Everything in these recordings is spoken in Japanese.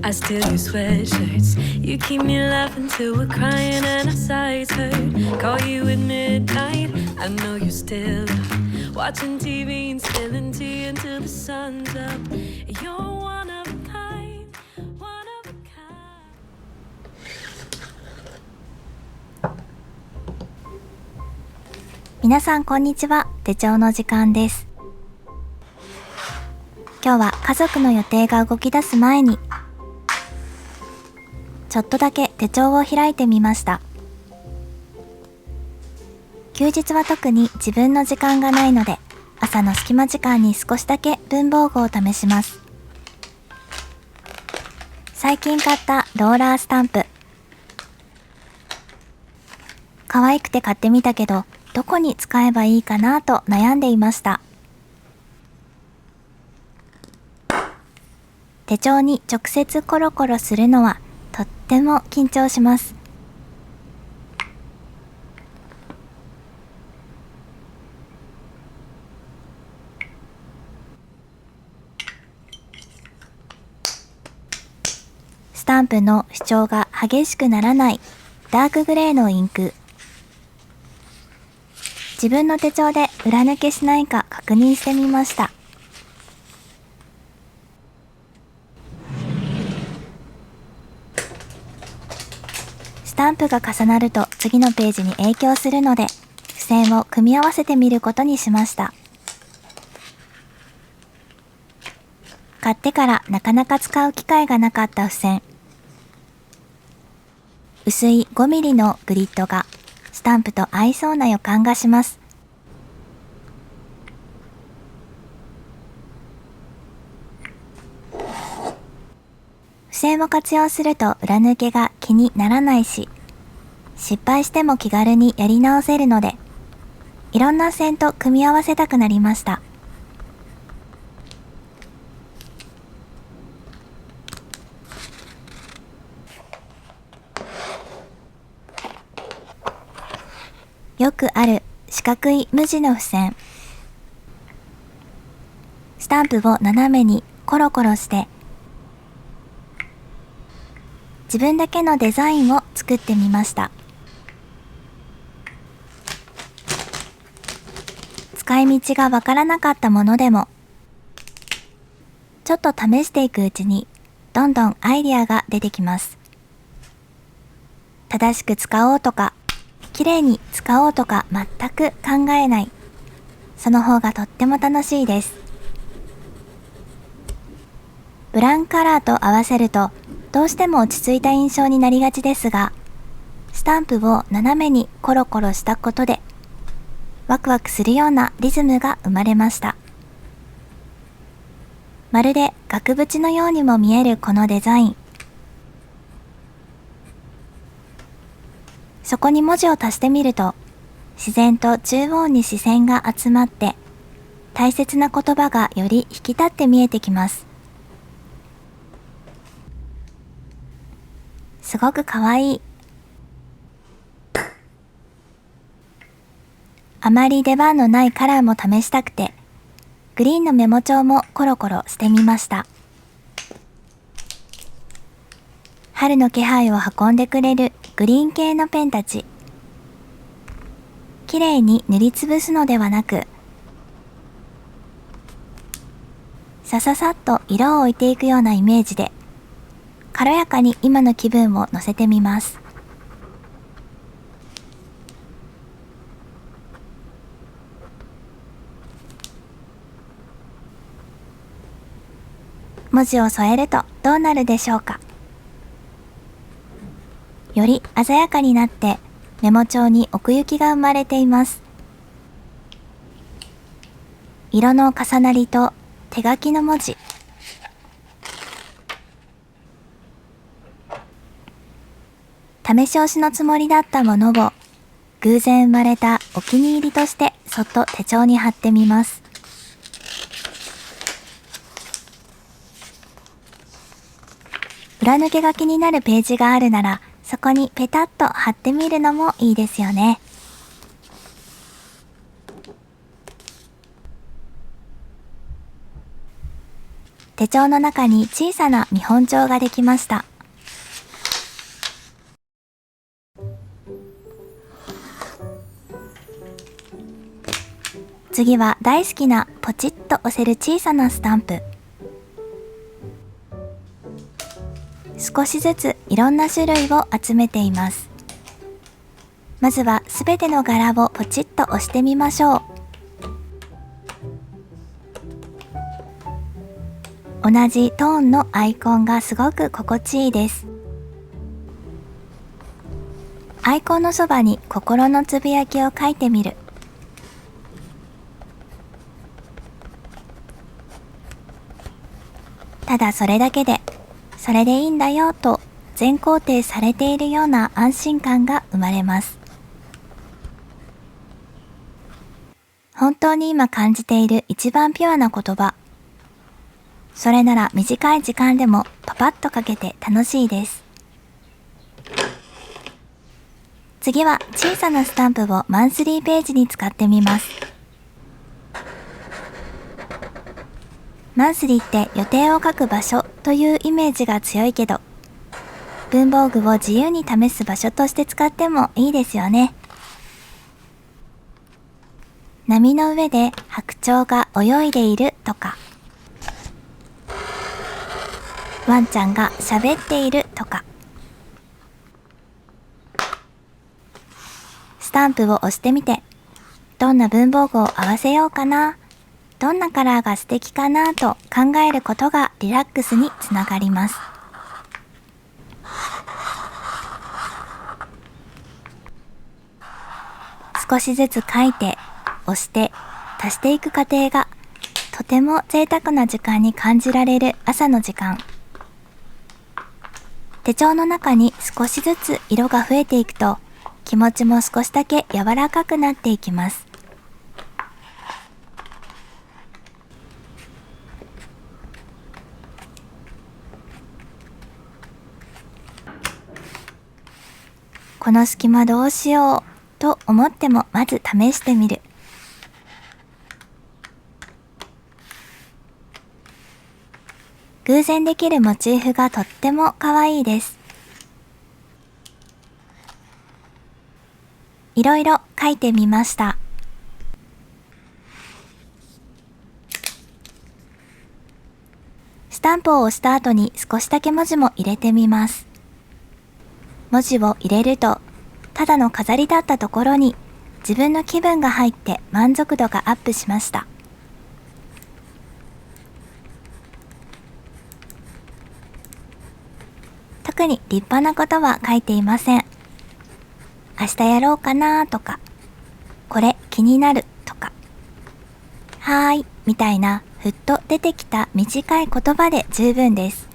I steal your sweatshirts. You keep me laughing till we're crying and our sides hurt. Call you at midnight. I know you're still up, watching TV and spilling tea until the sun's up. You're one of a kind, one of a kind. 皆さんこんにちは。手帳の時間です。今日は家族の予定が動き出す前にちょっとだけ手帳を開いてみました。休日は特に自分の時間がないので、朝の隙間時間に少しだけ文房具を試します。最近買ったローラースタンプ。可愛くて買ってみたけど、どこに使えばいいかなと悩んでいました。手帳に直接コロコロするのはとっても緊張します。スタンプの主張が激しくならないダークグレーのインク。自分の手帳で裏抜けしないか確認してみました。スタンプが重なると次のページに影響するので、付箋を組み合わせてみることにしました。買ってからなかなか使う機会がなかった付箋。薄い5ミリのグリッドがスタンプと合いそうな予感がします。付箋を活用すると裏抜けが気にならないし、失敗しても気軽にやり直せるので、いろんな付箋と組み合わせたくなりました。よくある四角い無地の付箋。スタンプを斜めにコロコロして、自分だけのデザインを作ってみました。使い道がわからなかったものでも、ちょっと試していくうちにどんどんアイデアが出てきます。正しく使おうとか、綺麗に使おうとか全く考えない。その方がとっても楽しいです。ブラウンカラーと合わせるとどうしても落ち着いた印象になりがちですが、スタンプを斜めにコロコロしたことでワクワクするようなリズムが生まれました。まるで額縁のようにも見えるこのデザイン。そこに文字を足してみると、自然と中央に視線が集まって、大切な言葉がより引き立って見えてきます。すごくかわいい。あまり出番のないカラーも試したくて、グリーンのメモ帳もコロコロしてみました。春の気配を運んでくれるグリーン系のペンたち。きれいに塗りつぶすのではなく、さささっと色を置いていくようなイメージで、軽やかに今の気分を乗せてみます。文字を添えるとどうなるでしょうか。より鮮やかになってメモ帳に奥行きが生まれています。色の重なりと手書きの文字。試し押しのつもりだったものを偶然生まれたお気に入りとしてそっと手帳に貼ってみます。裏抜けが気になるページがあるなら、そこにペタッと貼ってみるのもいいですよね。手手帳の中に小さな見本帳ができました。次は大好きなポチッと押せる小さなスタンプ。少しずついろんな種類を集めています。まずはすべての柄をポチッと押してみましょう。同じトーンのアイコンがすごく心地いいです。アイコンのそばに心のつぶやきを書いてみる。ただそれだけで、それでいいんだよと全肯定されているような安心感が生まれます。本当に今感じている一番ピュアな言葉。それなら短い時間でもパパッとかけて楽しいです。次は小さなスタンプをマンスリーページに使ってみます。マンスリーって予定を書く場所というイメージが強いけど、文房具を自由に試す場所として使ってもいいですよね。波の上で白鳥が泳いでいるとか、ワンちゃんが喋っているとか、スタンプを押してみて、どんな文房具を合わせようかな、どんなカラーが素敵かなと考えることがリラックスにつながります。少しずつ書いて、押して、足していく過程がとても贅沢な時間に感じられる朝の時間。手帳の中に少しずつ色が増えていくと、気持ちも少しだけ柔らかくなっていきます。この隙間どうしようと思ってもまず試してみる。偶然できるモチーフがとっても可愛いです。いろいろ書いてみました。スタンプを押した後に少しだけ文字も入れてみます。文字を入れると、ただの飾りだったところに自分の気分が入って満足度がアップしました。特に立派なことは書いていません。明日やろうかなとか、これ気になるとか、はーいみたいなふっと出てきた短い言葉で十分です。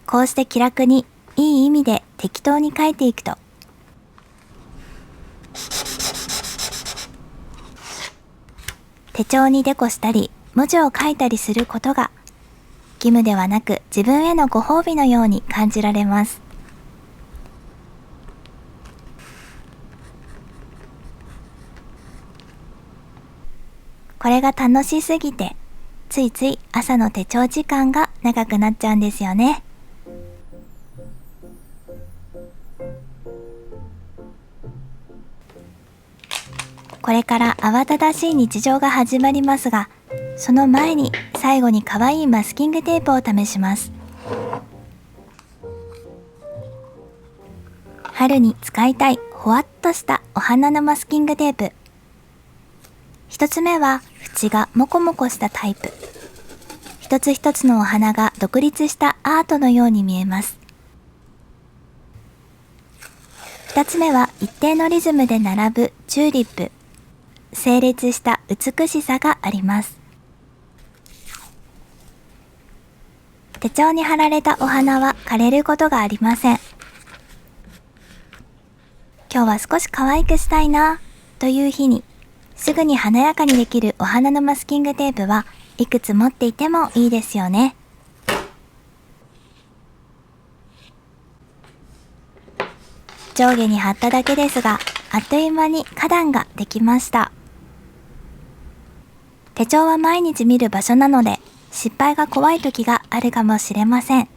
こうして気楽にいい意味で適当に書いていくと、手帳にデコしたり文字を書いたりすることが義務ではなく自分へのご褒美のように感じられます。これが楽しすぎてついつい朝の手帳時間が長くなっちゃうんですよね。これから慌ただしい日常が始まりますが、その前に最後に可愛いマスキングテープを試します。春に使いたいほわっとしたお花のマスキングテープ。一つ目は縁がモコモコしたタイプ。一つ一つのお花が独立したアートのように見えます。二つ目は一定のリズムで並ぶチューリップ。整列した美しさがあります。手帳に貼られたお花は枯れることがありません。今日は少し可愛くしたいなという日に、すぐに華やかにできるお花のマスキングテープはいくつ持っていてもいいですよね。上下に貼っただけですが、あっという間に花壇ができました。手帳は毎日見る場所なので失敗が怖い時があるかもしれません。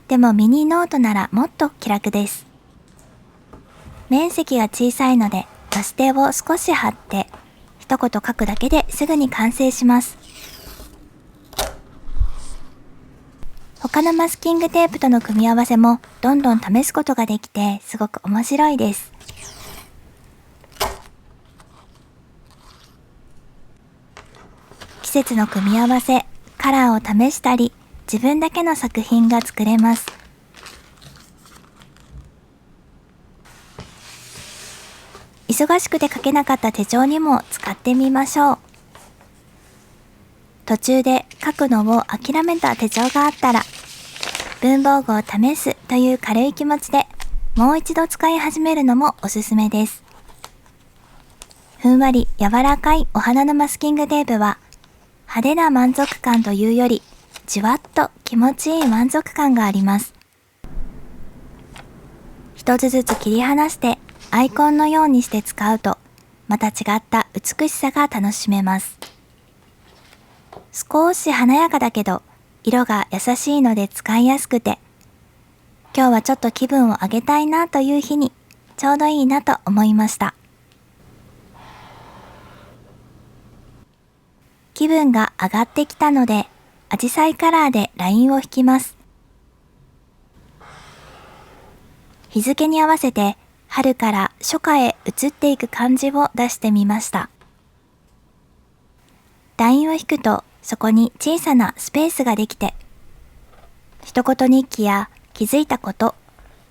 でもミニノートならもっと気楽です。面積が小さいのでバス停を少し貼って一言書くだけですぐに完成します。他のマスキングテープとの組み合わせもどんどん試すことができてすごく面白いです。季節の組み合わせ、カラーを試したり、自分だけの作品が作れます。忙しくて書けなかった手帳にも使ってみましょう。途中で書くのを諦めた手帳があったら、文房具を試すという軽い気持ちでもう一度使い始めるのもおすすめです。ふんわり柔らかいお花のマスキングテープは派手な満足感というよりじわっと気持ちいい満足感があります。一つずつ切り離してアイコンのようにして使うとまた違った美しさが楽しめます。少し華やかだけど色が優しいので使いやすくて、今日はちょっと気分を上げたいなという日にちょうどいいなと思いました。気分が上がってきたので、アジサイカラーでラインを引きます。日付に合わせて春から初夏へ移っていく感じを出してみました。ラインを引くとそこに小さなスペースができて、一言日記や気づいたこと、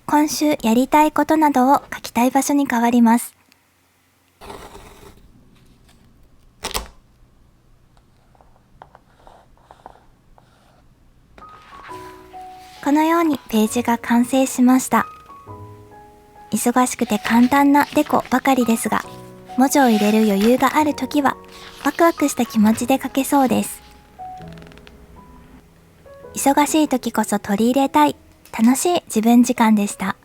今週やりたいことなどを書きたい場所に変わります。このようにページが完成しました。忙しくて簡単なデコばかりですが、文字を入れる余裕があるときはワクワクした気持ちで書けそうです。忙しい時こそ取り入れたい楽しい自分時間でした。